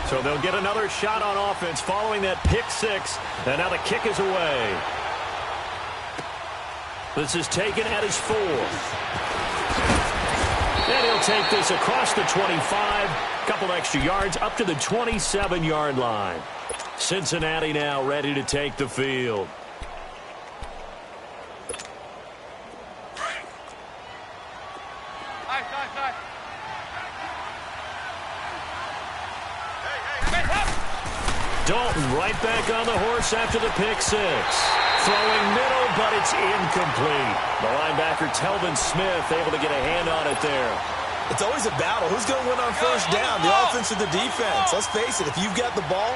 So they'll get another shot on offense following that pick six. And now the kick is away. This is taken at his 4. And he'll take this across the 25. Couple extra yards up to the 27-yard line. Cincinnati now ready to take the field. Dalton right back on the horse after the pick six. Throwing middle, but it's incomplete. The linebacker, Telvin Smith, able to get a hand on it there. It's always a battle. Who's going to win on first down, the offense or the defense? Let's face it, if you've got the ball,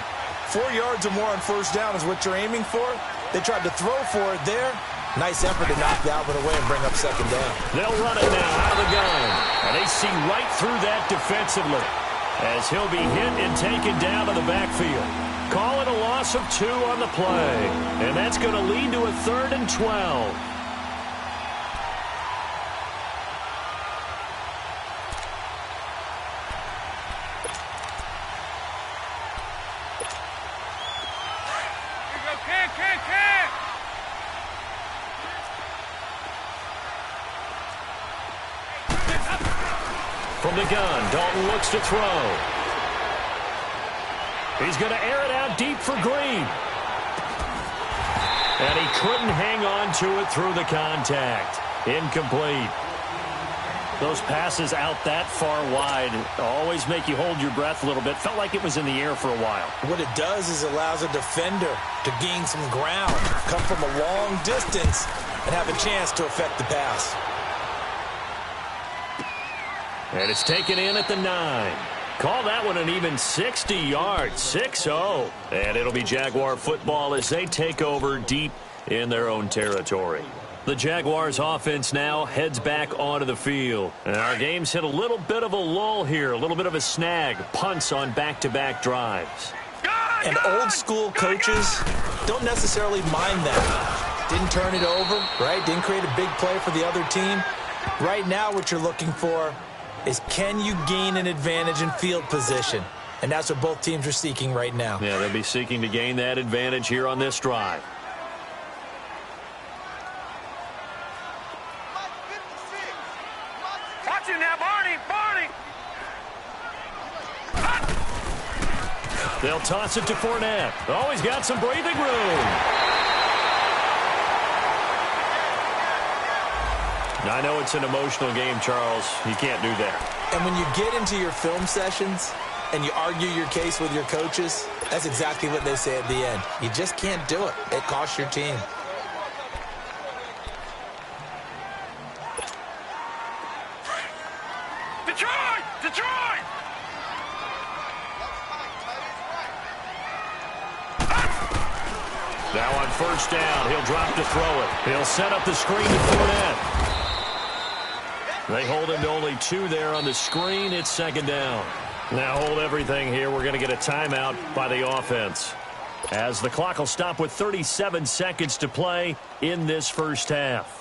4 yards or more on first down is what you're aiming for. They tried to throw for it there. Nice effort to knock that one away and bring up second down. They'll run it now out of the gun. And they see right through that defensively as he'll be hit and taken down to the backfield. Call it a loss of 2 on the play. And that's going to lead to a 3rd and 12. From the gun, Dalton looks to throw. He's going to air it out deep for Green. And he couldn't hang on to it through the contact. Incomplete. Those passes out that far wide always make you hold your breath a little bit. Felt like it was in the air for a while. What it does is allows a defender to gain some ground, come from a long distance, and have a chance to affect the pass. And it's taken in at the 9. Call that one an even 60 yards, 6-0. And it'll be Jaguar football as they take over deep in their own territory. The Jaguars offense now heads back onto the field. And our game's hit a little bit of a lull here, a little bit of a snag, punts on back-to-back drives. And old school coaches don't necessarily mind that. Didn't turn it over, right? Didn't create a big play for the other team. Right now what you're looking for is can you gain an advantage in field position? And that's what both teams are seeking right now. Yeah, they'll be seeking to gain that advantage here on this drive. Watch it now, Barney! They'll toss it to Fournette. Oh, he's got some breathing room. Now, I know it's an emotional game, Charles. You can't do that. And when you get into your film sessions and you argue your case with your coaches, that's exactly what they say at the end. You just can't do it. It costs your team. Detroit! Now on first down, he'll drop to throw it. He'll set up the screen to Fournette. They hold him to only 2 there on the screen. It's second down. Now hold everything here. We're going to get a timeout by the offense, as the clock will stop with 37 seconds to play in this first half.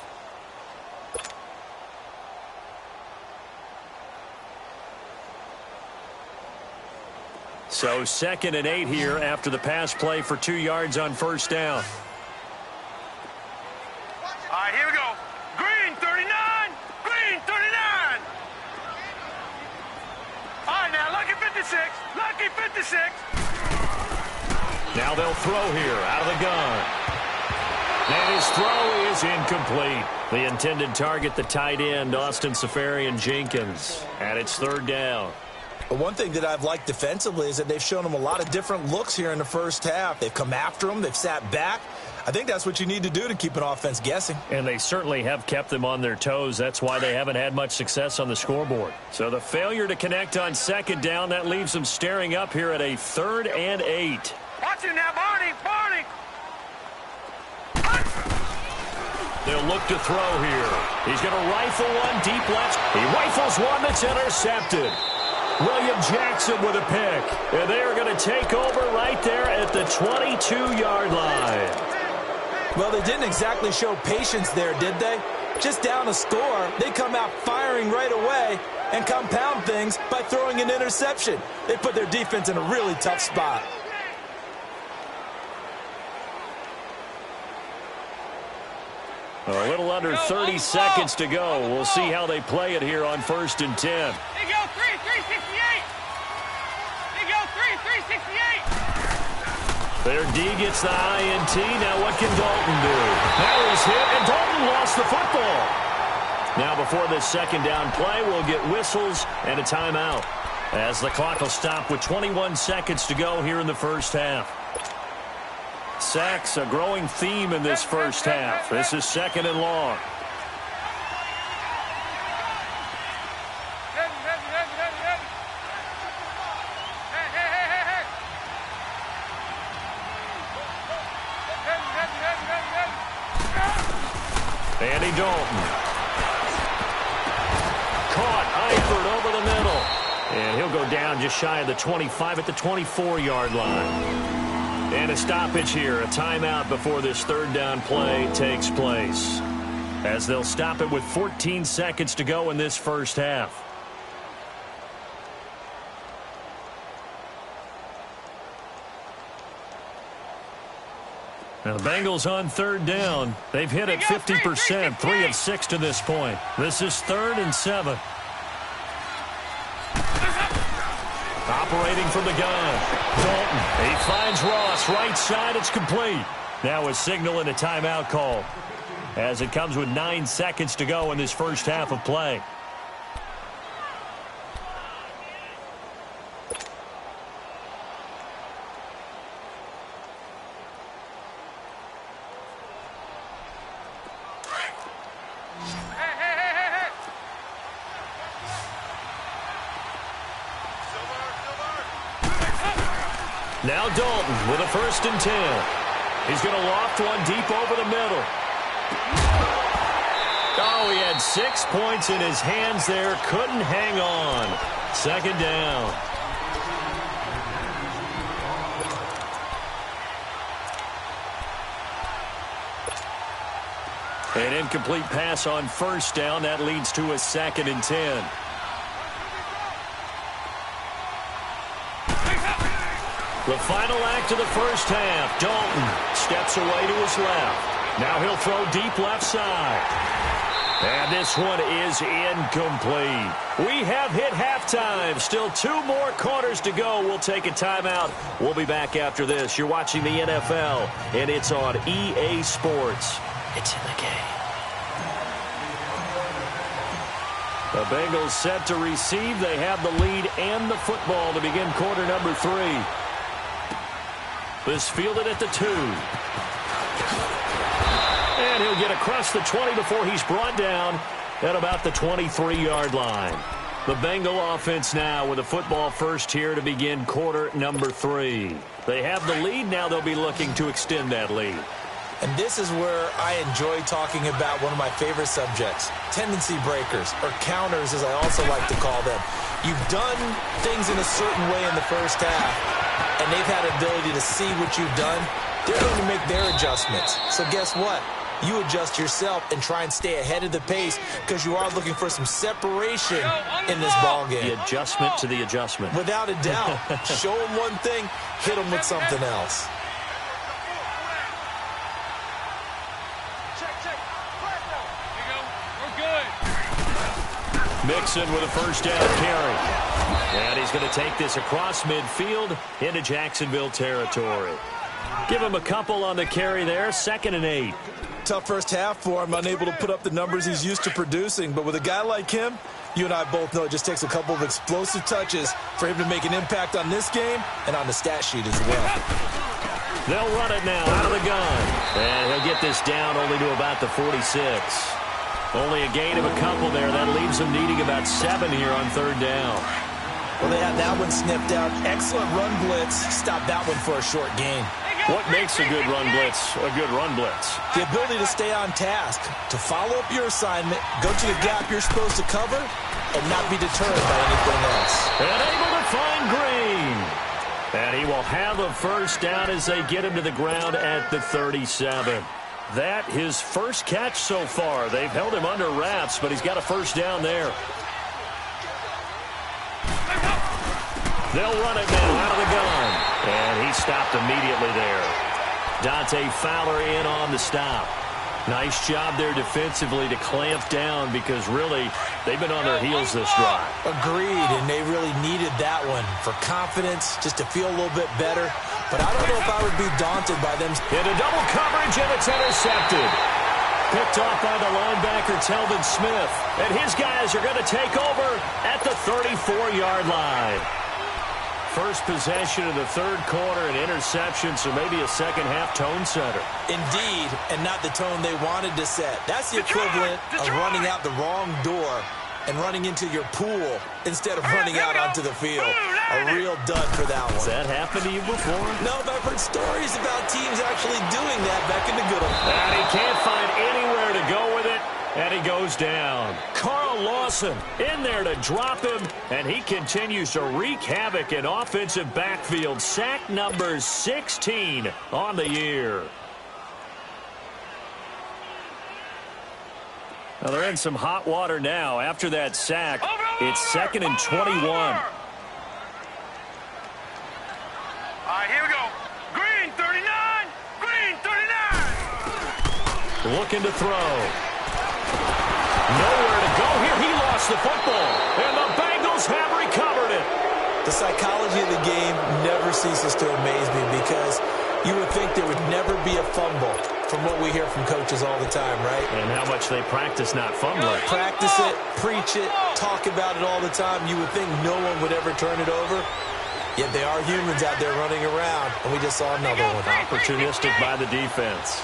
So 2nd and 8 here after the pass play for 2 yards on first down. All right, here we go. Green, 39! Green, 39! All right, now, lucky 56. Lucky 56. Now they'll throw here out of the gun. And his throw is incomplete. The intended target, the tight end, Austin Seferian-Jenkins. And it's 3rd down. But one thing that I've liked defensively is that they've shown them a lot of different looks here in the first half. They've come after them. They've sat back. I think that's what you need to do to keep an offense guessing. And they certainly have kept them on their toes. That's why they haven't had much success on the scoreboard. So the failure to connect on second down, that leaves them staring up here at a 3rd and 8. Watch it now, Barney! They'll look to throw here. He's going to rifle one deep left. He rifles one that's intercepted. William Jackson with a pick. And they are going to take over right there at the 22-yard line. Well, they didn't exactly show patience there, did they? Just down a score, they come out firing right away and compound things by throwing an interception. They put their defense in a really tough spot. A little under 30 seconds to go. We'll see how they play it here on 1st and 10. They go 368. They go 368. Their D gets the INT. Now what can Dalton do? Now he's hit, and Dalton lost the football. Now before this second down play, we'll get whistles and a timeout, as the clock will stop with 21 seconds to go here in the first half. Sacks, a growing theme in this first half. This is 2nd and long. Andy Dalton. Caught, Eifert over the middle. And he'll go down just shy of the 25 at the 24-yard line. And a stoppage here, a timeout before this third down play takes place, as they'll stop it with 14 seconds to go in this first half. Now the Bengals on third down. They've hit it 50%, 3 of 6 to this point. This is 3rd and 7. Operating from the gun. Dalton. He finds Ross. Right side. It's complete. Now a signal and a timeout call, as it comes with 9 seconds to go in this first half of play. Now Dalton with a 1st and 10. He's going to loft one deep over the middle. Oh, he had 6 points in his hands there. Couldn't hang on. 2nd down. An incomplete pass on 1st down. That leads to a 2nd and 10. The final act of the first half. Dalton steps away to his left. Now he'll throw deep left side. And this one is incomplete. We have hit halftime. Still 2 more quarters to go. We'll take a timeout. We'll be back after this. You're watching the NFL, and it's on EA Sports. It's in the game. The Bengals set to receive. They have the lead and the football to begin quarter number 3. This fielded at the 2. And he'll get across the 20 before he's brought down at about the 23-yard line. The Bengal offense now with a football first here to begin quarter number 3. They have the lead. Now they'll be looking to extend that lead. And this is where I enjoy talking about one of my favorite subjects, tendency breakers, or counters as I also like to call them. You've done things in a certain way in the first half, and they've had the ability to see what you've done. They're going to make their adjustments. So guess what? You adjust yourself and try and stay ahead of the pace, because you are looking for some separation in this ball game. The adjustment to the adjustment. Without a doubt. Show them one thing, hit them with something else. Mixon with a first down carry. And he's going to take this across midfield into Jacksonville territory. Give him a couple on the carry there. 2nd and 8. Tough first half for him, unable to put up the numbers he's used to producing. But with a guy like him, you and I both know it just takes a couple of explosive touches for him to make an impact on this game and on the stat sheet as well. They'll run it now out of the gun. And he'll get this down only to about the 46. Only a gain of a couple there. That leaves them needing about 7 here on 3rd down. Well, they had that one sniffed out. Excellent run blitz. Stop that one for a short gain. What makes a good run blitz a good run blitz? The ability to stay on task, to follow up your assignment, go to the gap you're supposed to cover, and not be deterred by anything else. And able to find Green. And he will have a first down as they get him to the ground at the 37. That his first catch so far. They've held him under wraps, but he's got a first down there. They'll run it now out of the gun. And he stopped immediately there. Dante Fowler in on the stop. Nice job there defensively to clamp down because really they've been on their heels this drive. Agreed, and they really needed that one for confidence, just to feel a little bit better. But I don't know if I would be daunted by them. Into double coverage, and it's intercepted. Picked off by the linebacker, Telvin Smith. And his guys are going to take over at the 34-yard line. First possession of the third quarter, an interception, so maybe a second-half tone setter. Indeed, and not the tone they wanted to set. That's the equivalent of running out the wrong door and running into your pool instead of running out onto the field. A real dud for that one. Has that happened to you before? No, but I've heard stories about teams actually doing that back in the good old days. And he can't find anywhere to go with it, and he goes down. Carl Lawson in there to drop him, and he continues to wreak havoc in offensive backfield. Sack number 16 on the year. Well, they're in some hot water now. After that sack, it's 2nd and 21. All right, here we go. Green 39. Green 39. Looking to throw. Nowhere to go here. He lost the football, and the Bengals have recovered it. The psychology of the game never ceases to amaze me because you would think there would never be a fumble from what we hear from coaches all the time, right? And how much they practice not fumbling. Practice it, preach it, talk about it all the time. You would think no one would ever turn it over. Yet they are humans out there running around, and we just saw another one. Opportunistic by the defense.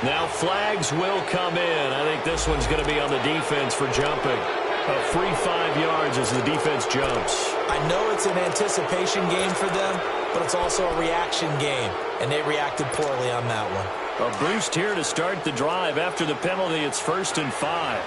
Now flags will come in. I think this one's going to be on the defense for jumping. A free 5 yards as the defense jumps. I know it's an anticipation game for them, but it's also a reaction game, and they reacted poorly on that one. A boost here to start the drive. After the penalty, it's 1st and 5.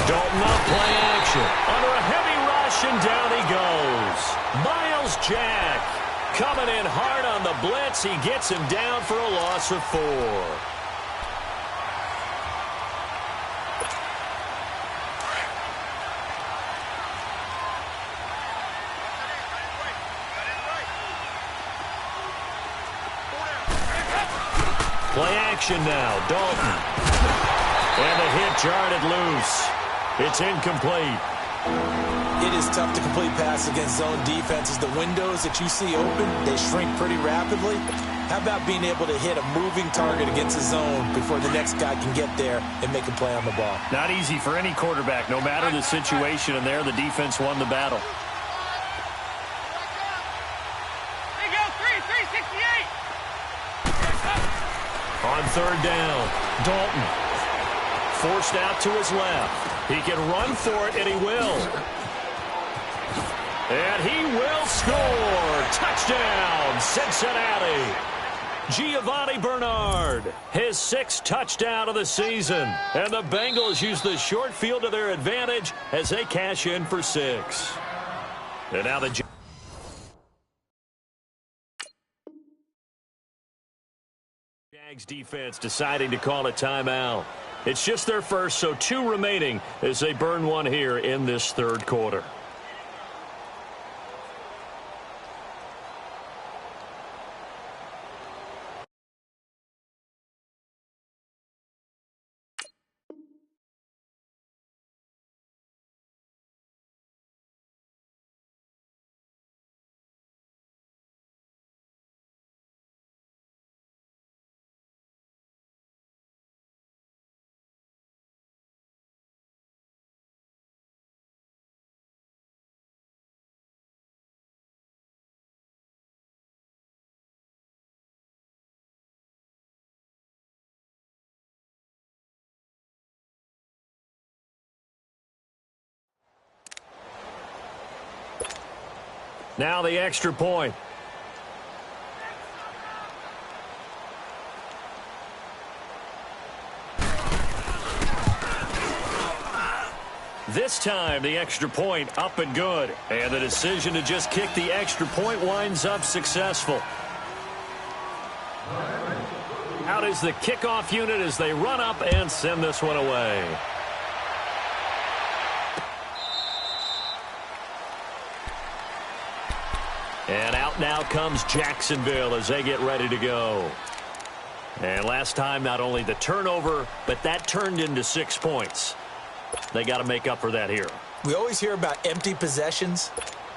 Dalton up, play action. Under a heavy rush, and down he goes. Miles Jack coming in hard on the blitz. He gets him down for a loss of 4. Play action now, Dalton. And the hit jarred it loose. It's incomplete. It is tough to complete pass against zone defenses. The windows that you see open, they shrink pretty rapidly. How about being able to hit a moving target against a zone before the next guy can get there and make a play on the ball? Not easy for any quarterback, no matter the situation, and there the defense won the battle. There you go, 368. On 3rd down, Dalton forced out to his left. He can run for it, and he will. And he will score. Touchdown, Cincinnati. Giovanni Bernard, his 6th touchdown of the season. And the Bengals use the short field to their advantage as they cash in for 6. And now the Jags defense deciding to call a timeout. It's just their first, so 2 remaining as they burn one here in this 3rd quarter. Now the extra point. This time, the extra point up and good. And the decision to just kick the extra point winds up successful. Out is the kickoff unit as they run up and send this one away. And out now comes Jacksonville as they get ready to go. And last time, not only the turnover, but that turned into 6 points. They got to make up for that here. We always hear about empty possessions,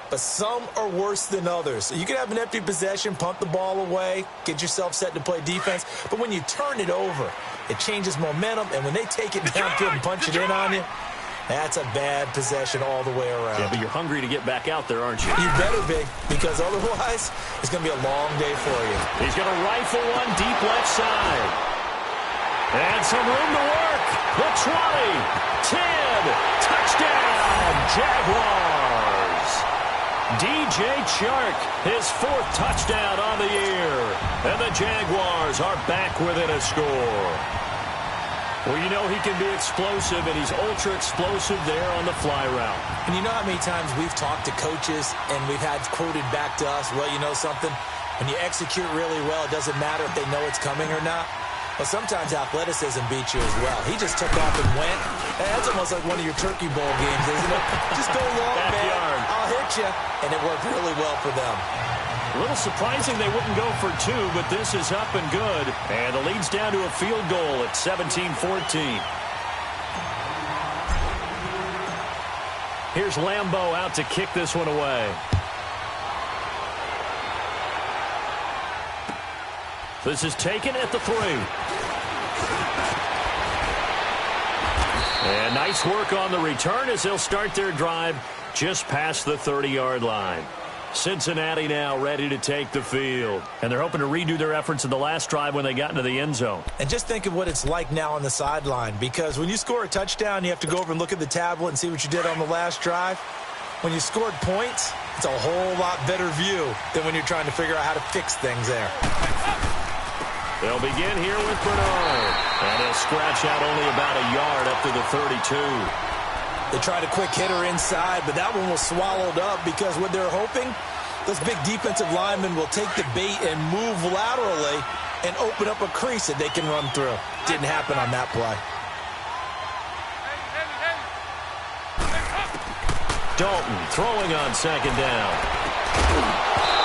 but some are worse than others. So you can have an empty possession, punt the ball away, get yourself set to play defense, but when you turn it over, it changes momentum, and when they take it downfield and punch it in on you, that's a bad possession all the way around. Yeah, but you're hungry to get back out there, aren't you? You better be, because otherwise, it's going to be a long day for you. He's going to rifle one deep left side. And some room to work. The 20, 10, touchdown, Jaguars. DJ Chark, his 4th touchdown on the year. And the Jaguars are back within a score. Well, you know he can be explosive, and he's ultra-explosive there on the fly route. And you know how many times we've talked to coaches and we've had quoted back to us, well, you know something? When you execute really well, it doesn't matter if they know it's coming or not. Well, sometimes athleticism beats you as well. He just took off and went. And that's almost like one of your Turkey Bowl games, isn't it? Just go long, man. I'll hit you. And it worked really well for them. A little surprising they wouldn't go for 2, but this is up and good. And the lead's down to a field goal at 17-14. Here's Lambeau out to kick this one away. This is taken at the 3. And nice work on the return as they'll start their drive just past the 30-yard line. Cincinnati now ready to take the field. And they're hoping to redo their efforts in the last drive when they got into the end zone. And just think of what it's like now on the sideline, because when you score a touchdown, you have to go over and look at the tablet and see what you did on the last drive. When you scored points, it's a whole lot better view than when you're trying to figure out how to fix things there. They'll begin here with Bernard. And he'll scratch out only about a yard up to the 32. They tried a quick hitter inside, but that one was swallowed up because what they're hoping, those big defensive linemen will take the bait and move laterally and open up a crease that they can run through. Didn't happen on that play. Dalton throwing on 2nd down.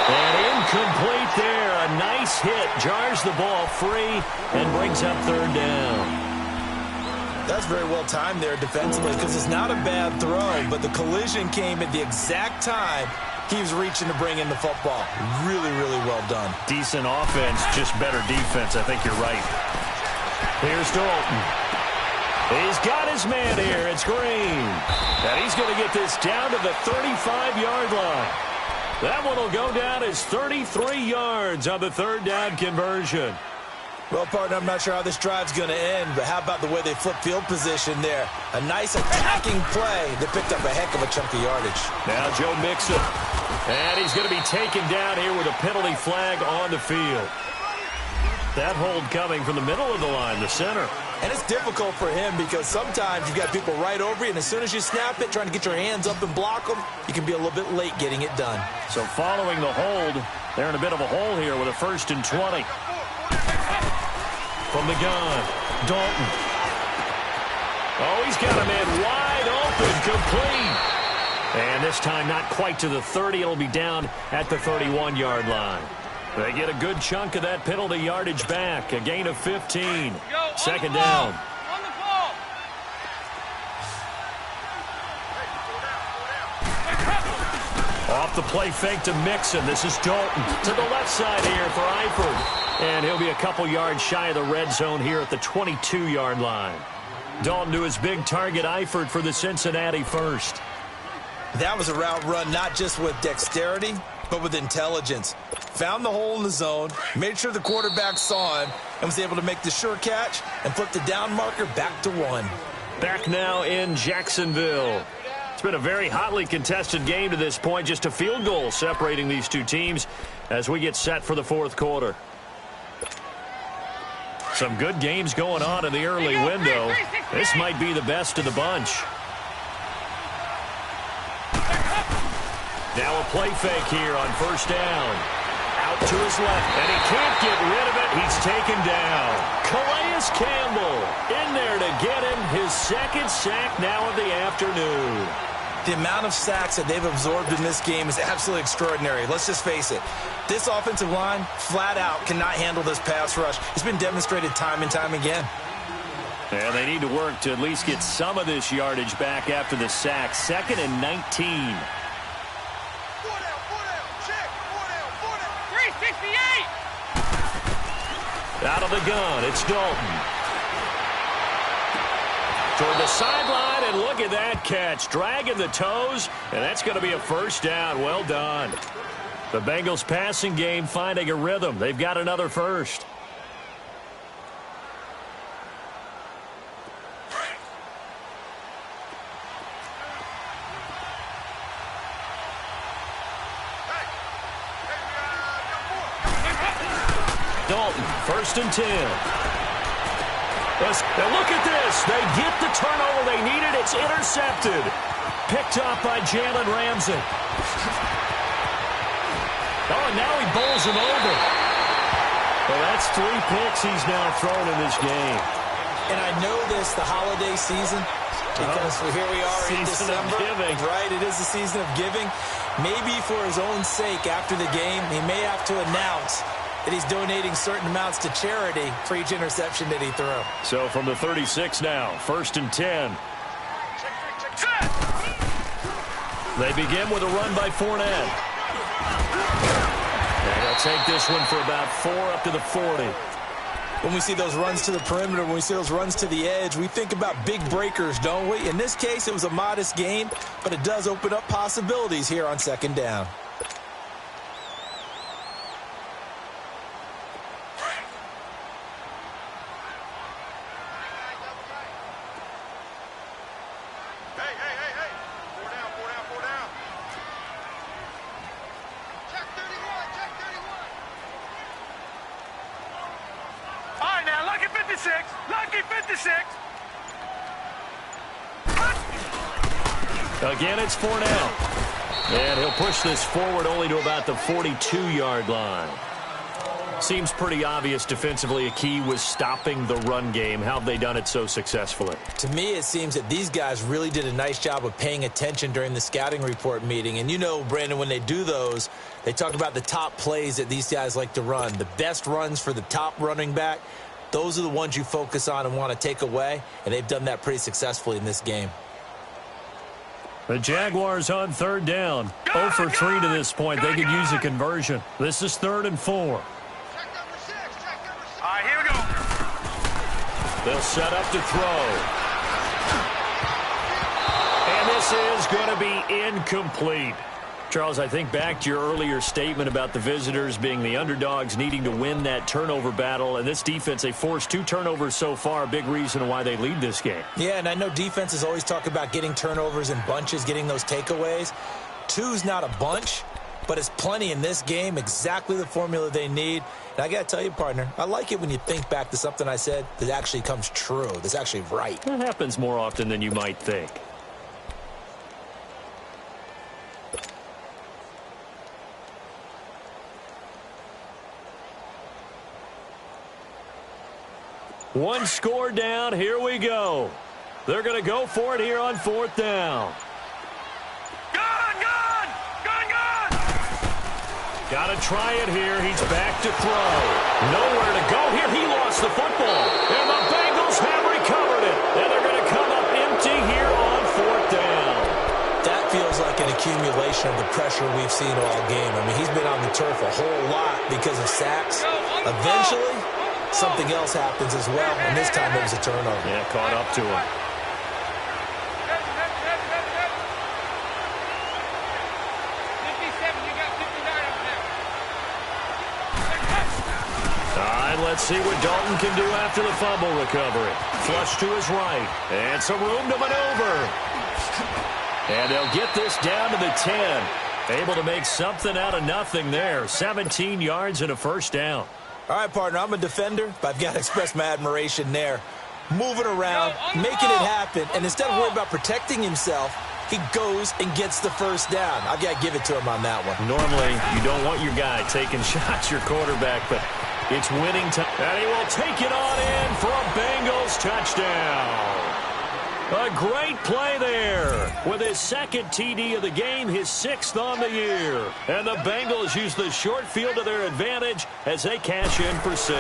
And incomplete there. A nice hit. Jars the ball free and brings up 3rd down. That's very well timed there defensively because it's not a bad throw, but the collision came at the exact time he was reaching to bring in the football. Really, really well done. Decent offense, just better defense. I think you're right. Here's Dalton. He's got his man here. It's Green. And he's going to get this down to the 35-yard line. That one will go down as 33 yards on the 3rd down conversion. Well, partner, I'm not sure how this drive's going to end, but how about the way they flip field position there? A nice attacking play that picked up a heck of a chunk of yardage. Now Joe Mixon. And he's going to be taken down here with a penalty flag on the field. That hold coming from the middle of the line, the center. And it's difficult for him because sometimes you've got people right over you, and as soon as you snap it, trying to get your hands up and block them, you can be a little bit late getting it done. So following the hold, they're in a bit of a hole here with a 1st and 20. From the gun, Dalton. Oh, he's got a man wide open, complete. And this time not quite to the 30. It'll be down at the 31-yard line. They get a good chunk of that penalty yardage back. A gain of 15. 2nd down. Off the play fake to Mixon. This is Dalton to the left side here for Eifert. And he'll be a couple yards shy of the red zone here at the 22-yard line. Dalton to his big target, Eifert, for the Cincinnati 1st. That was a route run not just with dexterity, but with intelligence. Found the hole in the zone, made sure the quarterback saw him, and was able to make the sure catch and flip the down marker back to 1. Back now in Jacksonville. It's been a very hotly contested game to this point. Just a field goal separating these two teams as we get set for the 4th quarter. Some good games going on in the early window. This might be the best of the bunch. Now a play fake here on first down. Out to his left, and he can't get rid of it. He's taken down. Calais Campbell in there to get him his second sack now of the afternoon. The amount of sacks that they've absorbed in this game is absolutely extraordinary. Let's just face it. This offensive line, flat out, cannot handle this pass rush. It's been demonstrated time and time again. And they need to work to at least get some of this yardage back after the sack. 2nd and 19. 368! Out of the gun, it's Dalton. Toward the sideline, and look at that catch. Dragging the toes, and that's going to be a first down. Well done. The Bengals passing game finding a rhythm. They've got another first. Dalton, 1st and 10. Now look at this. They get the turnover they needed. It's intercepted. Picked up by Jalen Ramsey. Oh, and now he bowls him over. Well, that's 3 picks he's now thrown in this game. And I know this, the holiday season, because here we are in December. Right, it is the season of giving. Maybe for his own sake after the game, he may have to announce that he's donating certain amounts to charity for each interception that he threw. So from the 36 now, 1st and 10. They begin with a run by Fournette. And they'll take this one for about 4 up to the 40. When we see those runs to the perimeter, when we see those runs to the edge, we think about big breakers, don't we? In this case, it was a modest gain, but it does open up possibilities here on 2nd down. Again, it's Fournette. And he'll push this forward only to about the 42-yard line. Seems pretty obvious defensively a key was stopping the run game. How have they done it so successfully? To me, it seems that these guys really did a nice job of paying attention during the scouting report meeting. And you know, Brandon, when they do those, they talk about the top plays that these guys like to run. The best runs for the top running back, those are the ones you focus on and want to take away. And they've done that pretty successfully in this game. The Jaguars on 3rd down. 0 for 3 to this point. They could use a conversion. This is 3rd and 4. All right, here we go. They'll set up to throw. And this is going to be incomplete. Charles, I think back to your earlier statement about the visitors being the underdogs needing to win that turnover battle. And this defense, they forced 2 turnovers so far, a big reason why they lead this game. Yeah, and I know defenses always talk about getting turnovers in bunches, getting those takeaways. 2's not a bunch, but it's plenty in this game, exactly the formula they need. And I got to tell you, partner, I like it when you think back to something I said that actually comes true, that's actually right. That happens more often than you might think. One score down. Here we go. They're going to go for it here on 4th down. Gun! Got to try it here. He's back to throw. Nowhere to go here. He lost the football. And the Bengals have recovered it. And they're going to come up empty here on 4th down. That feels like an accumulation of the pressure we've seen all game. I mean, he's been on the turf a whole lot because of sacks. Eventually, something else happens as well, and this time it was a turnover. Yeah, caught up to him. 57, you got 59 up there. All right, let's see what Dalton can do after the fumble recovery. Flush to his right, and some room to maneuver. And they'll get this down to the 10. Able to make something out of nothing there. 17 yards and a first down. All right, partner, I'm a defender, but I've got to express my admiration there. Moving around, making it happen, and instead of worrying about protecting himself, he goes and gets the first down. I've got to give it to him on that one. Normally, you don't want your guy taking shots, your quarterback, but it's winning time. And he will take it on in for a Bengals touchdown. A great play there. With his second TD of the game, his 6th on the year. And the Bengals use the short field to their advantage as they cash in for 6.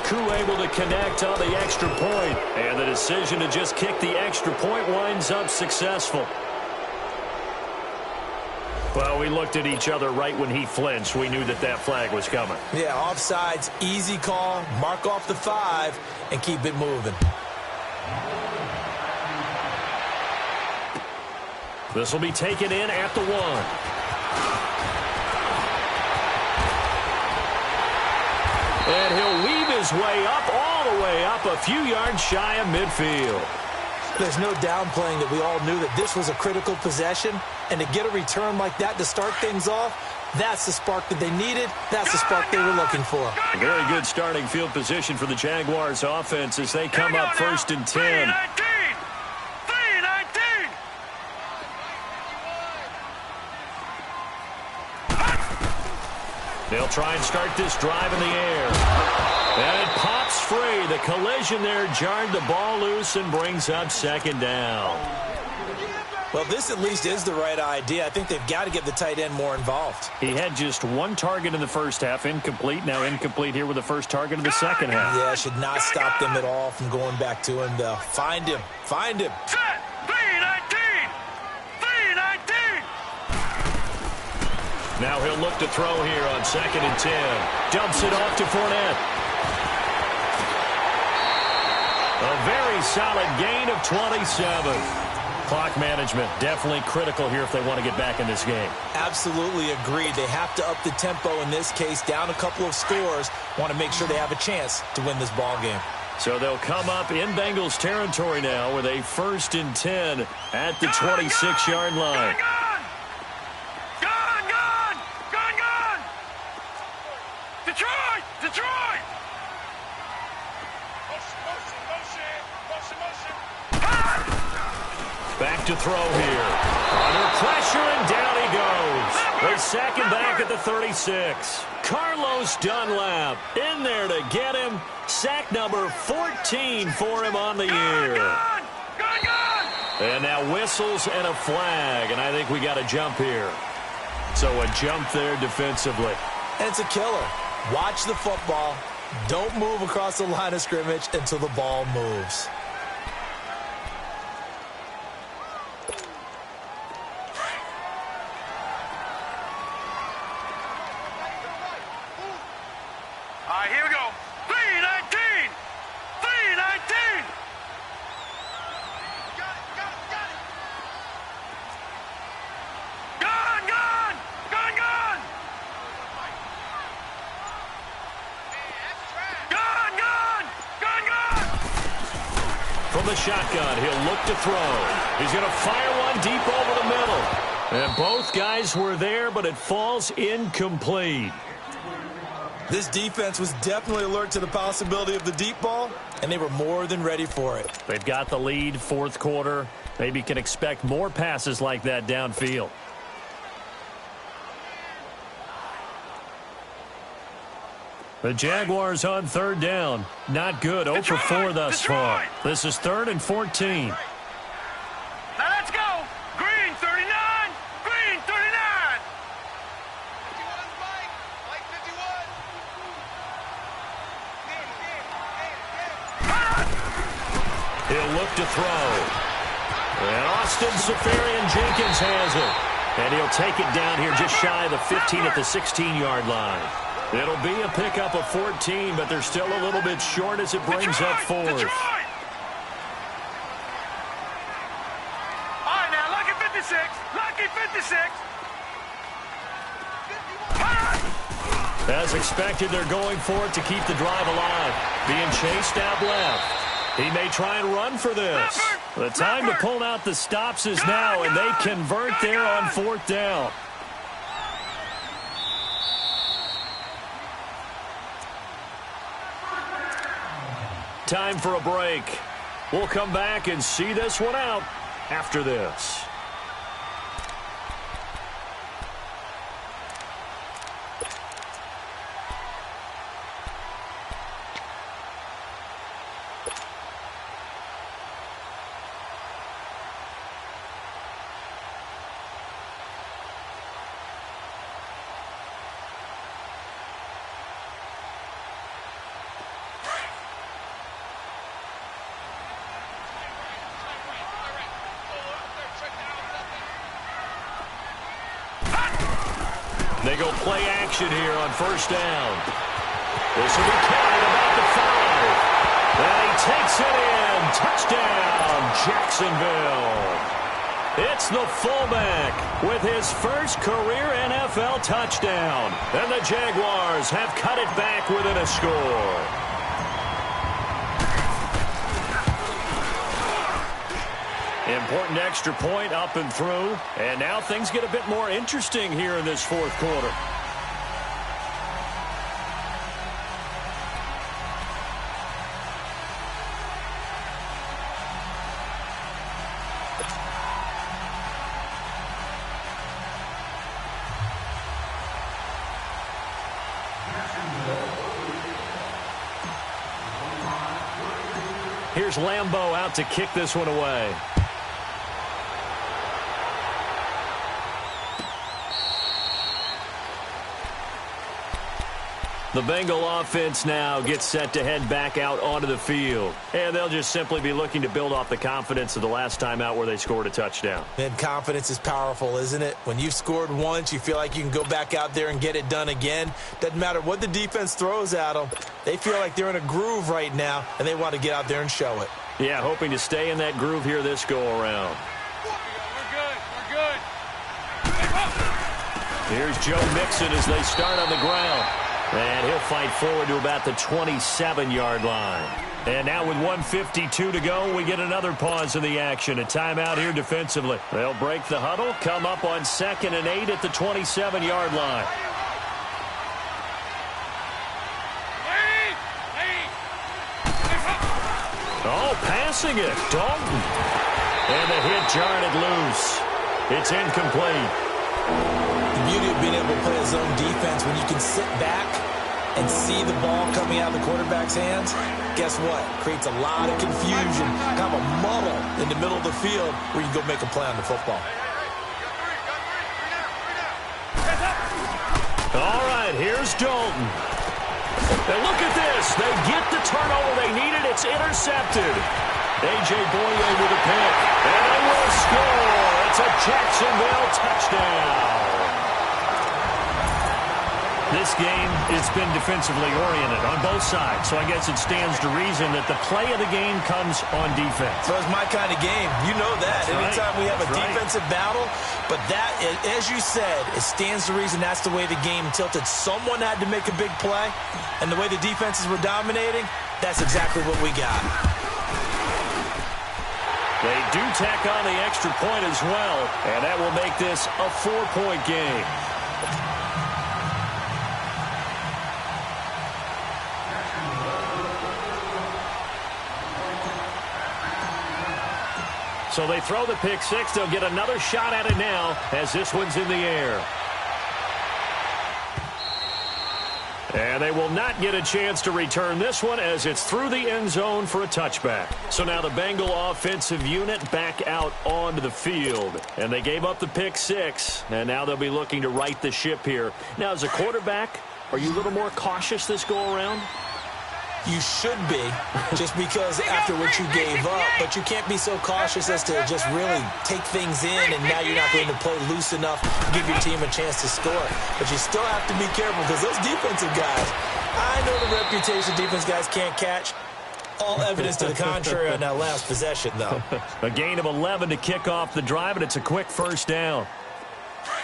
Koo able to connect on the extra point. And the decision to just kick the extra point winds up successful. Well, we looked at each other right when he flinched. We knew that that flag was coming. Yeah, offsides, easy call. Mark off the 5 and keep it moving. This will be taken in at the 1. And he'll weave his way up, all the way up, a few yards shy of midfield. There's no downplaying that we all knew that this was a critical possession. And to get a return like that to start things off, that's the spark that they needed. That's the spark they were looking for. A very good starting field position for the Jaguars offense as they come up 1st and 10. They'll try and start this drive in the air. And it pops free. The collision there jarred the ball loose and brings up 2nd down. Well, this at least is the right idea. I think they've got to get the tight end more involved. He had just 1 target in the first half, incomplete. Now incomplete here with the first target of the second half. Yeah, should not stop them at all from going back to him, though. Find him. Find him. Set. 3-19. 3-19. Now he'll look to throw here on 2nd and 10. Dumps it off to Fournette. A very solid gain of 27. Clock management definitely critical here if they want to get back in this game. Absolutely agreed. They have to up the tempo in this case, down a couple of scores. Want to make sure they have a chance to win this ball game. So they'll come up in Bengals territory now with a 1st and 10 at the 26-yard line. Detroit! Detroit! Back to throw here. Under pressure, and down he goes. They sack him back at the 36. Carlos Dunlap in there to get him. Sack number 14 for him on the year. And now whistles and a flag, and I think we got a jump here. So a jump there defensively. And it's a killer. Watch the football. Don't move across the line of scrimmage until the ball moves. All right, here we go. 3-19. 3-19. Got it. Gone. From the shotgun, he'll look to throw. He's going to fire one deep over the middle. And both guys were there, but it falls incomplete. This defense was definitely alert to the possibility of the deep ball, and they were more than ready for it. They've got the lead, 4th quarter. Maybe can expect more passes like that downfield. The Jaguars on 3rd down. Not good. 0 for 4 thus far. This is 3rd and 14. Now let's go. Green 39. Green 39. 51, Mike 51. He'll look to throw. And Austin Seferian-Jenkins has it. And he'll take it down here just shy of the 15 at the 16-yard line. It'll be a pickup of 14, but they're still a little bit short as it brings up 4th. All right, now, lucky 56. Lucky 56. As expected, they're going for it to keep the drive alive. Being chased out left. He may try and run for this. The time to pull out the stops is now, and they convert there on 4th down. Time for a break. We'll come back and see this one out. after this. They go play action here on first down. This will be counted about the 5. And he takes it in. Touchdown, Jacksonville. It's the fullback with his first career NFL touchdown. And the Jaguars have cut it back within a score. Important extra point up and through. And now things get a bit more interesting here in this fourth quarter. Here's Lambeau out to kick this one away. The Bengal offense now gets set to head back out onto the field. And they'll just simply be looking to build off the confidence of the last time out where they scored a touchdown. And confidence is powerful, isn't it? When you've scored once, you feel like you can go back out there and get it done again. Doesn't matter what the defense throws at them. They feel like they're in a groove right now, and they want to get out there and show it. Yeah, hoping to stay in that groove here this go-around. We're good. Here's Joe Mixon as they start on the ground. And he'll fight forward to about the 27-yard line. And now with 1:52 to go, we get another pause in the action. A timeout here defensively. They'll break the huddle, come up on 2nd and 8 at the 27-yard line. Oh, passing it. Dalton. And the hit jarred it loose. It's incomplete. The beauty of being able to play a zone defense when you can sit back and see the ball coming out of the quarterback's hands, guess what? Creates a lot of confusion, kind of a muddle in the middle of the field where you go make a play on the football. All right, here's Dalton. And look at this. They get the turnover they needed. It's intercepted. A.J. Boye with a pick. And they will score. It's a Jacksonville touchdown. This game, it's been defensively oriented on both sides, so I guess it stands to reason that the play of the game comes on defense. So it's my kind of game. You know that. That's anytime we have a right. defensive battle, but that, as you said, it stands to reason that's the way the game tilted. Someone had to make a big play, and the way the defenses were dominating, that's exactly what we got. They do tack on the extra point as well, and that will make this a 4-point game. So they throw the pick six. They'll get another shot at it now as this one's in the air. And they will not get a chance to return this one as it's through the end zone for a touchback. So now the Bengal offensive unit back out onto the field. And they gave up the pick six, and now they'll be looking to right the ship here. Now, as a quarterback, are you a little more cautious this go-around? You should be, just because after what you gave up, but you can't be so cautious as to just really take things in, and now you're not going to play loose enough to give your team a chance to score. But you still have to be careful because those defensive guys, I know the reputation defense guys can't catch. All evidence to the contrary on that last possession, though. A gain of 11 to kick off the drive, and it's a quick first down.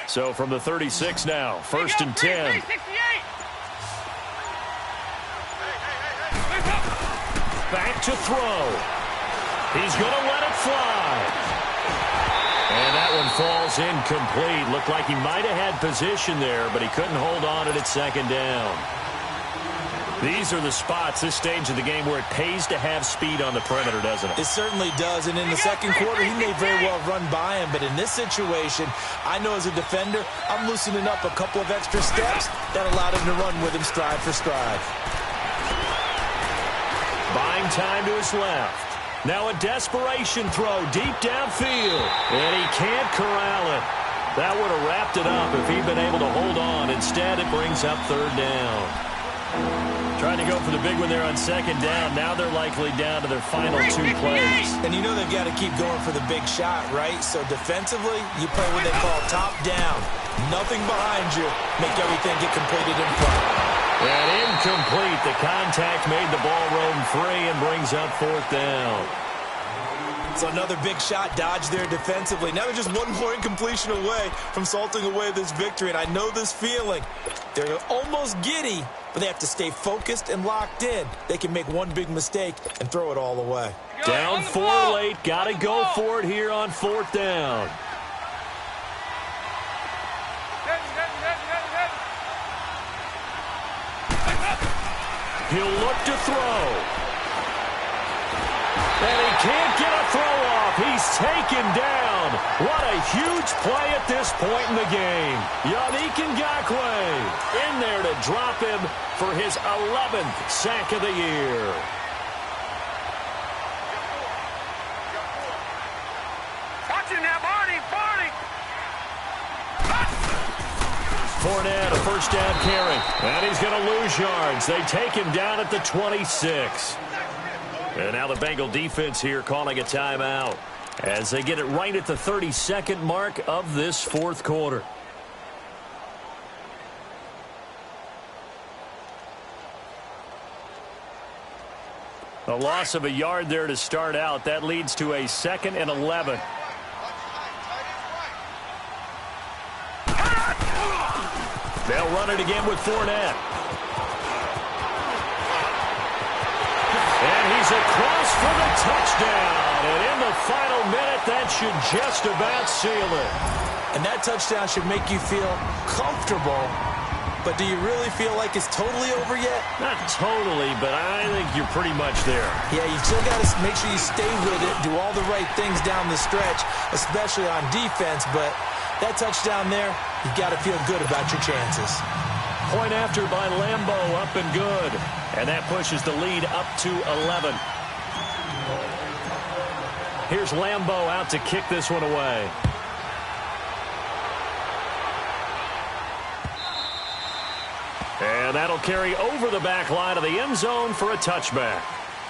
So from the 36 now, 1st and 10. Back to throw. He's going to let it fly. And that one falls incomplete. Looked like he might have had position there, but he couldn't hold on at 2nd down. These are the spots, this stage of the game, where it pays to have speed on the perimeter, doesn't it? It certainly does, and in the second quarter, he may very well run by him, but in this situation, I know as a defender, I'm loosening up a couple of extra steps that allowed him to run with him stride for stride. Buying time to his left. Now a desperation throw deep downfield, and he can't corral it. That would have wrapped it up if he'd been able to hold on. Instead, it brings up third down. Trying to go for the big one there on second down. Now they're likely down to their final 2 plays. And you know they've got to keep going for the big shot, right? So defensively, you play what they call top down. Nothing behind you. Make everything get completed in front. And incomplete. The contact made the ball roam free and brings up fourth down. So another big shot dodged there defensively. Now they're just one more incompletion away from salting away this victory. And I know this feeling. They're almost giddy, but they have to stay focused and locked in. They can make one big mistake and throw it all away. Down 4 late. Got to go for it here on fourth down. He'll look to throw. And he can't get a throw off. He's taken down. What a huge play at this point in the game. Yannick Ngakoue in there to drop him for his 11th sack of the year. Watch him now, Barney. Fournette, a first down carry. And he's going to lose yards. They take him down at the 26. And now the Bengal defense here calling a timeout as they get it right at the 32nd mark of this fourth quarter. A loss of a yard there to start out. That leads to a 2nd and 11. They'll run it again with Fournette. And he's across for the touchdown. And in the final minute, that should just about seal it. And that touchdown should make you feel comfortable. But do you really feel like it's totally over yet? Not totally, but I think you're pretty much there. Yeah, you still got to make sure you stay with it, do all the right things down the stretch, especially on defense. But that touchdown there, you got to feel good about your chances. Point after by Lambo, up and good. And that pushes the lead up to 11. Here's Lambo out to kick this one away. And that'll carry over the back line of the end zone for a touchback.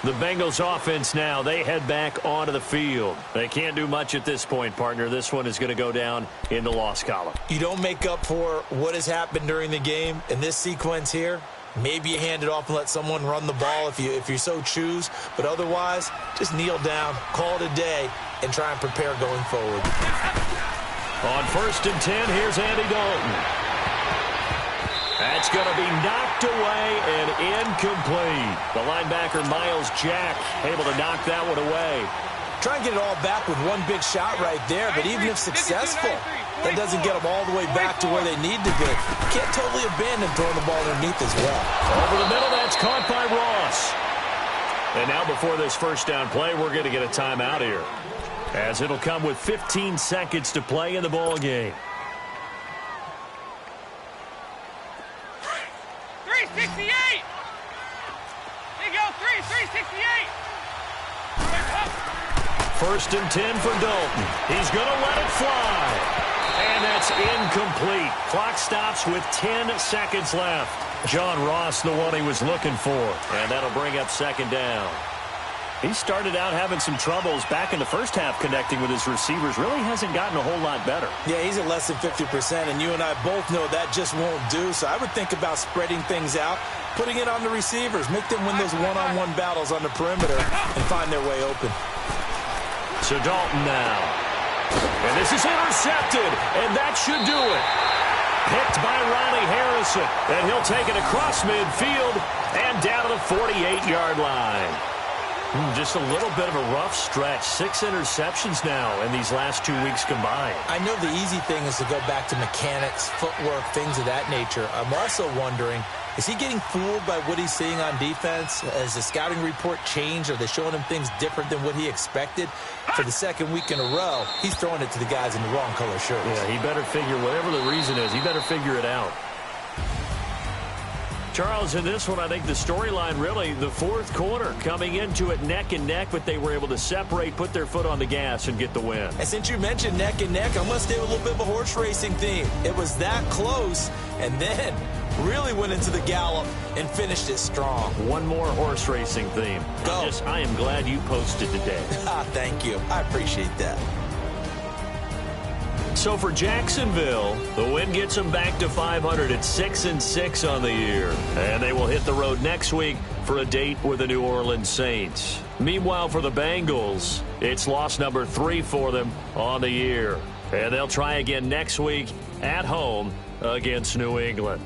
The Bengals offense now, they head back onto the field. They can't do much at this point, partner. This one is going to go down in the loss column. You don't make up for what has happened during the game in this sequence here. Maybe you hand it off and let someone run the ball if you so choose. But otherwise, just kneel down, call it a day, and try and prepare going forward. On 1st and 10, here's Andy Dalton. That's going to be knocked away and incomplete. The linebacker, Miles Jack, able to knock that one away. Try and get it all back with one big shot right there, but even if successful, that doesn't get them all the way back to where they need to be. Can't totally abandon throwing the ball underneath as well. Over the middle, that's caught by Ross. And now before this first down play, we're going to get a timeout here, as it'll come with 15 seconds to play in the ball game. 368. There you go, 368. 1st and 10 for Dalton. He's going to let it fly. And that's incomplete. Clock stops with 10 seconds left. John Ross, the one he was looking for. And that'll bring up 2nd down. He started out having some troubles back in the first half connecting with his receivers. Really hasn't gotten a whole lot better. Yeah, he's at less than 50%, and you and I both know that just won't do. So I would think about spreading things out, putting it on the receivers, make them win those one-on-one battles on the perimeter and find their way open. So Dalton now. And this is intercepted, and that should do it. Picked by Riley Harrison, and he'll take it across midfield and down to the 48-yard line. Just a little bit of a rough stretch. 6 interceptions now in these last 2 weeks combined. I know the easy thing is to go back to mechanics, footwork, things of that nature. I'm also wondering Is he getting fooled by what he's seeing on defense? Has the scouting report changed? Are they showing him things different than what he expected? For the second week in a row, he's throwing it to the guys in the wrong color shirts. Yeah, he better figure, whatever the reason is, he better figure it out. Charles, in this one, I think the storyline really, the fourth quarter, coming into it neck and neck, but they were able to separate, put their foot on the gas, and get the win. And since you mentioned neck and neck, I'm going to stay with a little bit of a horse racing theme. It was that close, and then really went into the gallop and finished it strong. One more horse racing theme. Go. I am glad you posted today. Thank you. I appreciate that. So for Jacksonville, the win gets them back to 500 at 6-6 on the year. And they will hit the road next week for a date with the New Orleans Saints. Meanwhile, for the Bengals, it's loss number 3 for them on the year. And they'll try again next week at home against New England.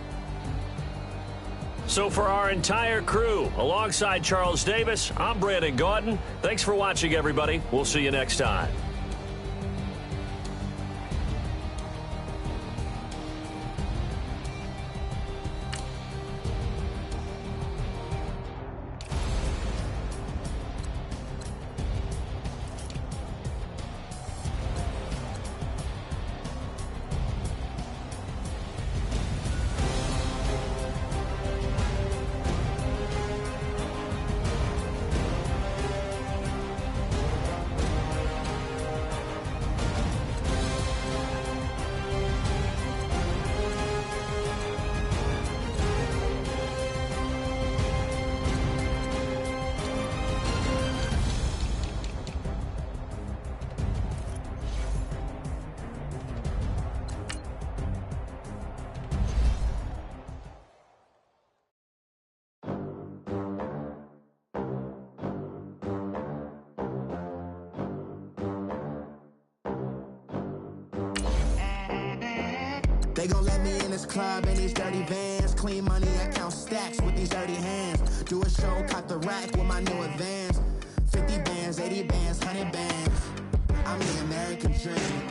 So for our entire crew, alongside Charles Davis, I'm Brandon Gaudin. Thanks for watching, everybody. We'll see you next time. They gon' let me in this club in these dirty vans. Clean money, I count stacks with these dirty hands. Do a show, caught the rack with my new advance. 50 bands, 80 bands, 100 bands. I'm the American dream.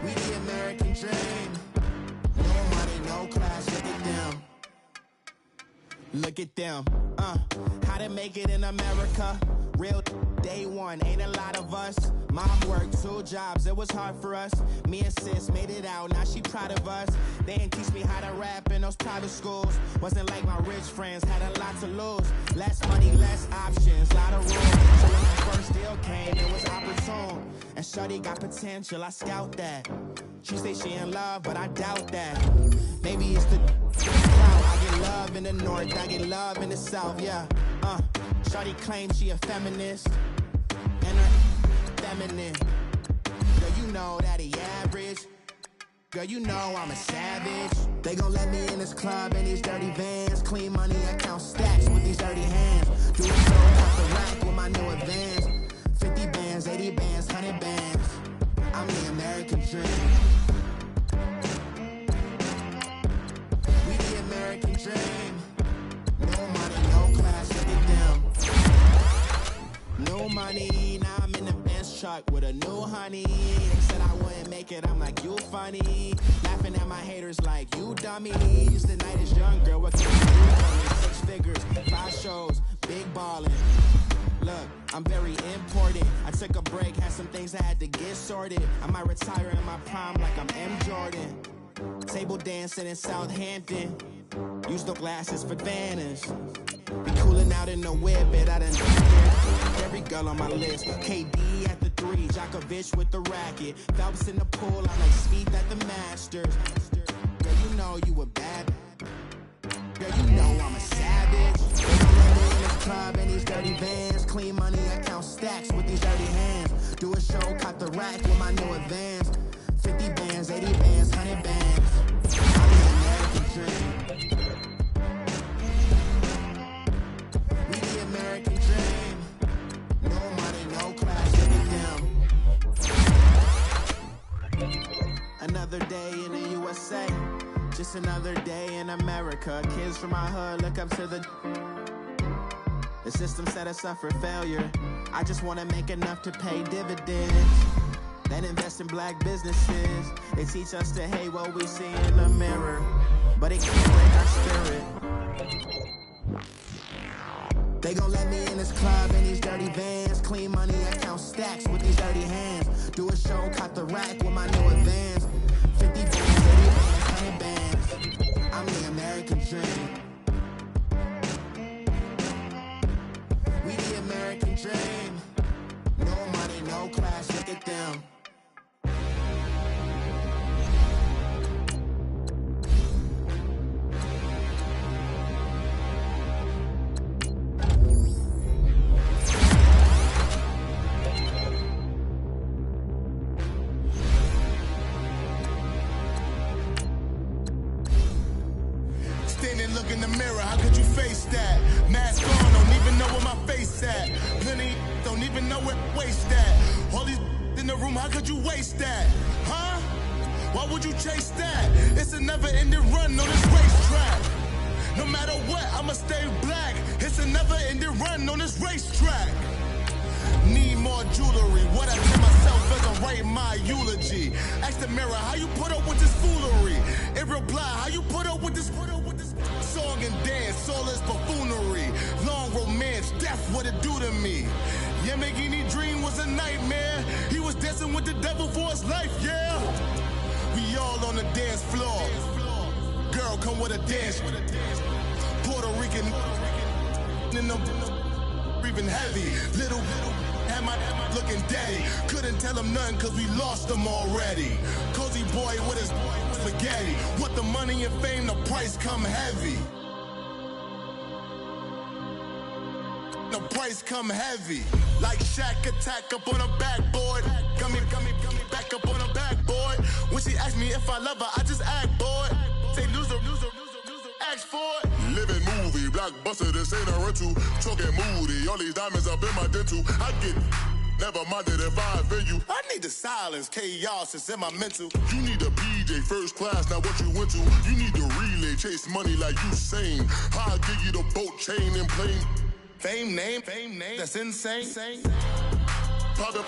We the American dream. No money, no class, look at them. Look at them, how to make it in America. Real day one, ain't a lot of us. Mom worked 2 jobs, it was hard for us. Me and sis made it out, now she proud of us. They didn't teach me how to rap in those private schools. Wasn't like my rich friends, had a lot to lose. Less money, less options, lot of rules. So when that first deal came, it was opportune. And shorty got potential, I scout that. She say she in love, but I doubt that. Maybe it's the clout. I get love in the north, I get love in the south, yeah. Shorty claims she a feminist, and her feminine. Girl, you know that he average. Girl, you know I'm a savage. They gon' let me in this club in these dirty vans. Clean money, I count stacks with these dirty hands. Do a show off the rack with my new advance. 50 bands, 80 bands, 100 bands. I'm the American dream. We the American dream. No money, no class, look at them. No money, now I'm in the Benz truck with a new honey. They said I wouldn't make it, I'm like, you funny. Laughing at my haters like, you dummies. The night is young, girl, what can you do? 6 figures, 5 shows, big ballin'. Look, I'm very important. I took a break, had some things I had to get sorted. I might retire in my prime like I'm M. Jordan. Table dancing in Southampton. Use the glasses for Vannas. Be cooling out in the whip, but I done every girl on my list. KD at the 3, Djokovic with the racket. Phelps in the pool, I'm like Speed at the Masters. Girl, you know you a bad. Girl, you know I'm a savage. They gon' let me in this club in these dirty vans. Clean money, I count stacks with these dirty hands. Do a show, caught the rack with my new advance. 50 bands, 80 bands, 100 bands. I'm the American dream. We the American dream. No money, no class, look at them. Another day in the USA. Just another day in America. Kids from my hood look up to the system set us up for failure. I just want to make enough to pay dividends. that invest in black businesses. They teach us to hate what we see in the mirror, but it can't break our spirit. They gon' let me in this club in these dirty vans. Clean money, I count stacks with these dirty hands. Do a show, caught the rack with my new advance. 50 bands, 80 bands, 100 bands. I'm the American dream. We the American dream. No money, no class, look at them. Standing, look in the mirror, how could you face that? Mask on, don't even know where my face at. Plenty don't even know where waste at. All these in the room, how could you waste that? Huh? Why would you chase that? It's a never-ending run on this racetrack. No matter what, I'ma stay black. It's a never-ending run on this racetrack. Need more jewelry. What I tell myself as I write my eulogy. Ask the mirror, how you put up with this foolery? It reply, how you put up with this song and dance, all this buffoonery. Long romance, death, what it do to me? Yamagini dream was a nightmare. He was dancing with the devil for his life, yeah. We all on the dance floor. Girl, come with a dance. Puerto Rican in the breathing heavy. Little had my looking daddy. Couldn't tell him nothing cause we lost him already. Cozy boy with his spaghetti. What the money and fame, the price come heavy. The price come heavy. Like Shaq attack up on a backboard. Got me back up on a backboard. When she asked me if I love her, I just act bored. Say loser, ask for it. Living movie, blockbuster, this ain't a rental. Talking moody, all these diamonds up in my dental. I get never minded if I offend you. I need the silence, chaos is in my mental. You need a PJ first class, not what you went to. You need the relay, chase money like you sane. I'll give you the boat chain and plane. Fame name, that's insane. Pop up.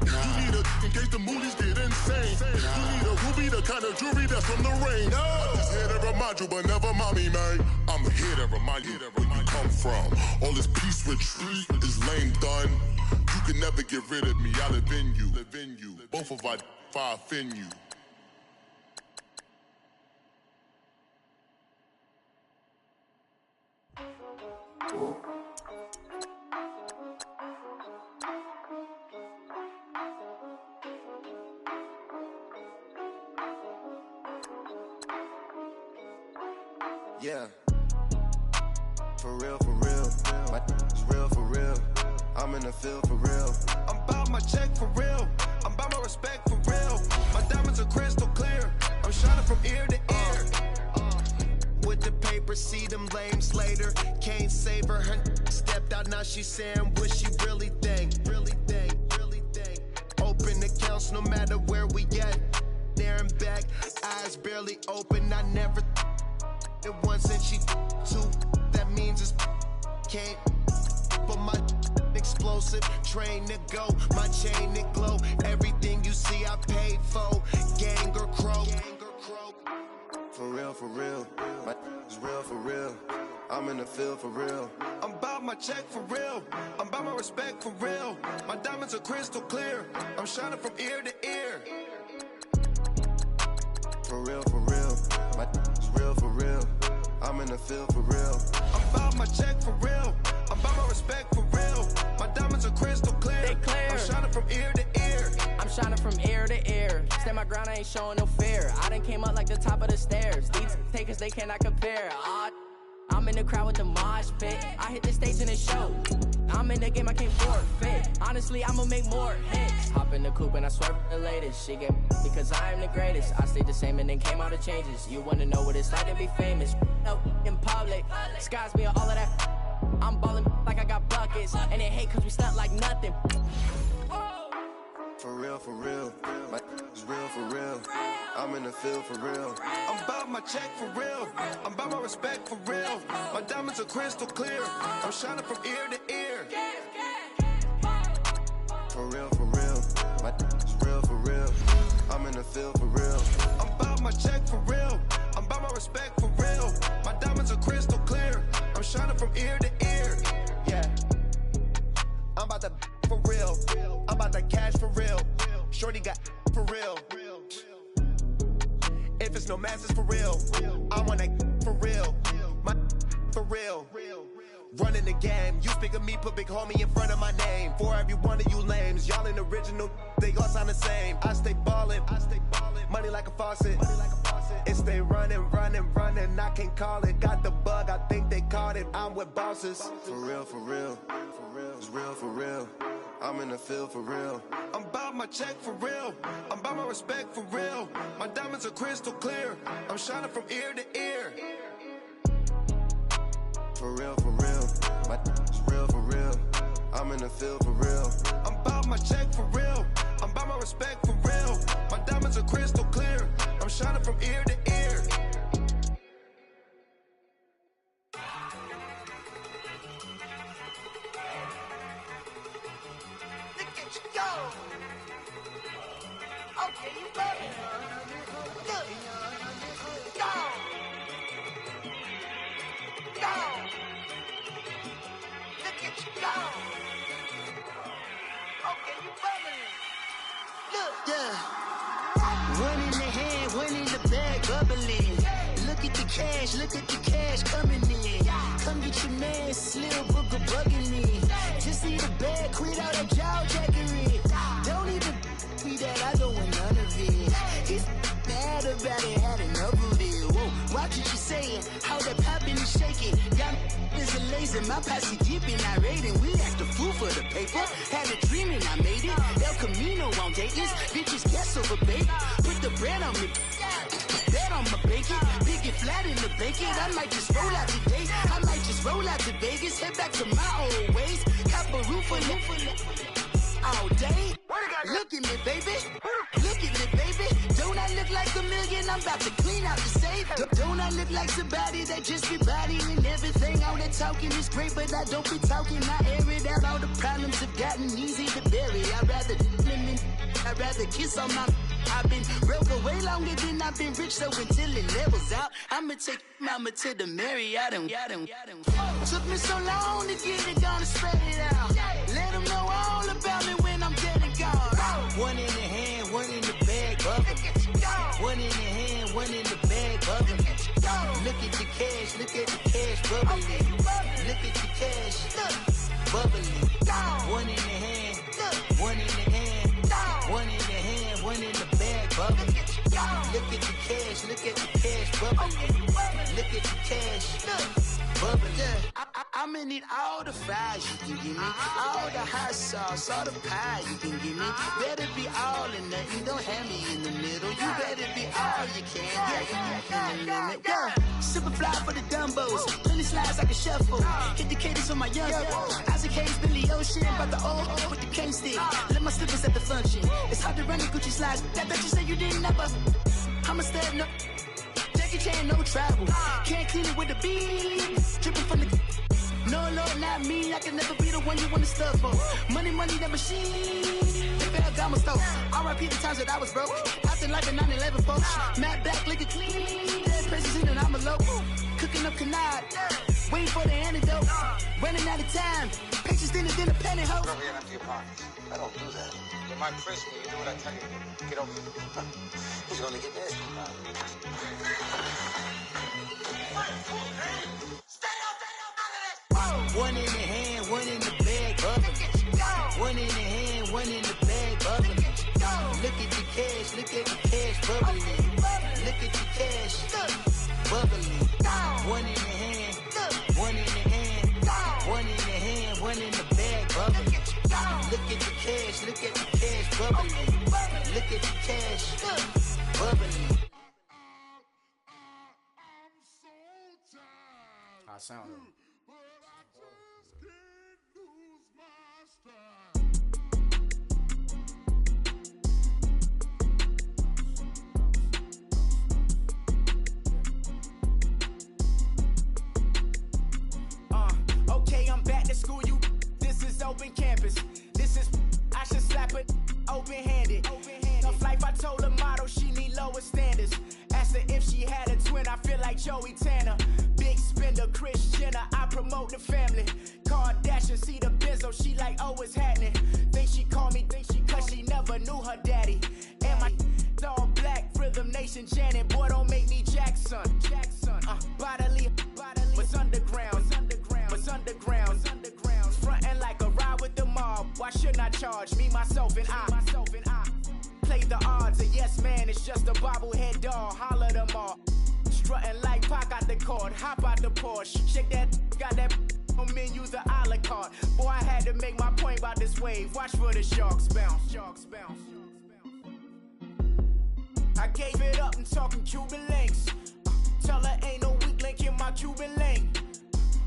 You need a in case the movies get insane. You need a ruby, the kind of jewelry that's from the rain. No. I'm just here to remind you, but never mommy, man. I'm here to remind you where you come from. All this peace retreat is lame done. You can never get rid of me. I live in you. Both of our I offend you. Yeah, for real, my is real for real. I'm in the field for real. I'm about my check for real. I'm about my respect for real. My diamonds are crystal clear. I'm shining from ear to ear. With the paper, see them lames later. Can't save her. Her stepped out, now she's saying what she really think. Open accounts no matter where we at. There and back, eyes barely open. I never it once and she two. That means it's can't. But my explosive train to go, my chain to glow. Everything you see I paid for. Gang or crow. For real, my is real for real. I'm in the field for real. I'm about my check for real. I'm about my respect for real. My diamonds are crystal clear. I'm shining from ear to ear. For real, my is real for real. I'm in the field for real. I'm about my check for real. I'm about my respect for real. My diamonds are crystal clear. They clear. I'm shining from ear to ear. I'm shining from ear to ear. Stand my ground, I ain't showing no fear. I done came up like the top of the stairs. These takers, they cannot compare. I'm in the crowd with the mosh pit. I hit the stage in the show. I'm in the game, I can't forfeit. Honestly, I'ma make more hits. Hop in the coupe and I swerve the latest. She get because I am the greatest. I stayed the same and then came out of changes. You wanna know what it's like to be famous? No, in public, skies me all of that. I'm ballin' like I got buckets. And they hate cause we stunt like nothing. For real, my is real for real. I'm in the field for real. I'm about my check for real. I'm about my respect for real. My diamonds are crystal clear. I'm shining from ear to ear. For real, my is I'm in the field for real. I'm about my check for real. I'm about my respect for real. My diamonds are crystal clear. I'm shining from ear to ear. Yeah. I'm about to for real. I'm about to cash for real. Shorty got for real. If it's no masses for real, I want that for real. My for real. Running the game, you speak of me, put big homie in front of my name. For every one of you lames, y'all ain't original, they all sound the same. I stay ballin', money like a faucet. It stay running, I can't call it. Got the bug, I think they caught it. I'm with bosses. For real, it's real for real. I'm in the field for real. I'm about my check for real. I'm about my respect for real. My diamonds are crystal clear. I'm shining from ear to ear. For real, my is real for real. I'm in the field for real. I'm about my check for real. I'm about my respect for real. My diamonds are crystal clear. I'm shining from ear to ear. Look at you go. Okay, you better. Look. Go. Go. Look at you go. Okay, you bubbling. Look, yeah. One in the hand, one in the bag, bubbling. Look at the cash coming in. Come get your man, Slim Booker bugging me. Just need a bag, quit all that jaw jackery. Don't even be that, I don't want none of it. He's mad about it, had enough of it. Whoa, watch what you saying, how that poppin' and shaking. Got is a laser, my posse dipping, I raiding. We act a fool for the paper. Had a dream and I made it. El Camino on Dayton's, bitches guess over bait. Put the bread on me, bet on my bacon. Big it flat in the bacon. I might just roll out today. I might just roll out to Vegas. Head back to my old ways. Cop a roof for all day. Look at me, baby. Look at me, baby. Don't I look like a million? I'm about to clean out the safe. Don't I look like somebody that just be bodying everything? All that talking is great, but I don't be talking. I air it out. All the problems have gotten easy to bury. I'd rather kiss on my. I've been broke way longer than I've been rich, so until it levels out, I'ma take mama to the Marriott and took me so long to get it, gonna spread it out. Let them know all about me when I'm dead and gone. One in the hand, one in the bag, bubbling. One in the hand, one in the bag, bubbling. Look at the cash, bubbling. Look at the cash, bubbling. One in the hand, one in the hand, one in the hand, one in the bag, bubbling. Look at the cash, bubbling. Look at the cash, bubbling. I'ma need all the fries you can give me, all the hot sauce, all the pie you can give me. Better be all or nothing, don't have me in the middle. You better be all you can, yeah. Super fly for the Dumbos, plenty slides like a shuffle. Hit the cadence on my young Isaac Hayes, Billy Ocean, about the old with the cane stick. Let my slippers at the function. It's hard to run the Gucci slides. That bet you say you didn't never. I'm a stud, no Jackie Chan, no travel. Can't clean it with the beat. Dripping from the. No, Lord, not me. I can never be the one you want to stuff for. Money, that machine. If I got my stuff. R.I.P. the times that I was broke. Acting like a 9/11 folks. Matte black, liquor clean. Dead presses in and I'm a local. Cooking up canard. Waiting for the antidote. Running out of time. Patience thinner than a penny hoe. Over here and empty your pockets. I don't do that. You might frisk me. You do what I tell you. Get over here. He's gonna get nasty. One in the hand, one in the bag, bubbling. One in the hand, one in the bag, bubbling. Look at the cash, bubbling. Look at the cash, bubbling. One in the hand, one in the hand, one in the hand, one in the bag, bubbling. Look at the cash, bubbling. Look at the cash, bubbling. I sound it. Okay, I'm back to school, you. This is open campus. This is, I should slap it open-handed. Tough life, I told her my asked her if she had a twin, I feel like Joey Tanner. Big spender, Kris Jenner, I promote the family. Kardashian, see the benzo, she like, oh, it's happening. Think she called me, cause she never knew her daddy. And my all black, Rhythm Nation, Janet, boy, don't make me Jackson. Bodily, what's underground, what's underground. Frontin' like a ride with the mob. Why shouldn't I charge me, myself, and I? Play the odds, a yes man, it's just a bobblehead doll. Holler them all. Strutting like Pac out the court, hop out the Porsche. Shake that, got that on menus, a la carte. Boy, I had to make my point about this wave. Watch for the sharks bounce. Sharks bounce. I gave it up and talking Cuban links. Tell her ain't no weak link in my Cuban link.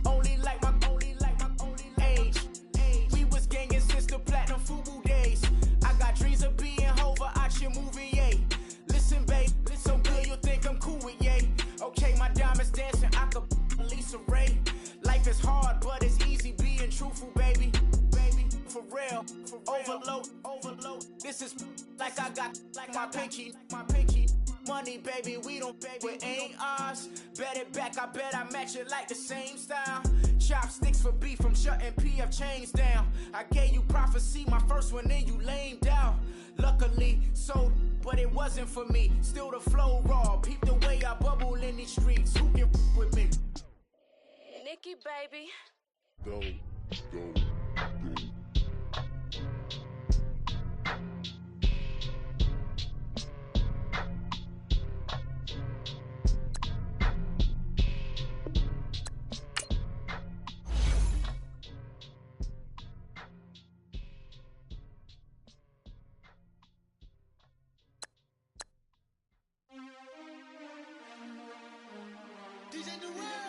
Only like my age. We was gangin' since the platinum FUBU days. I got dreams of being Hova out your movie, yay. Listen, babe, listen good, you think I'm cool with yay. Okay, my diamonds dancing, I could Lisa Ray. Life is hard, but it's easy being truthful, baby. For real, overload. This is like I got like my pinky. Money, baby, we don't pay, it ain't ours. Bet it back, I bet I match it like the same style. Chopsticks for beef, from shutting PF chains down. I gave you prophecy, my first one, then you lamed out. Luckily, so, but it wasn't for me. Still the flow raw, peep the way I bubble in these streets. Who can with me? Nikki, baby. Go. DJ Durant.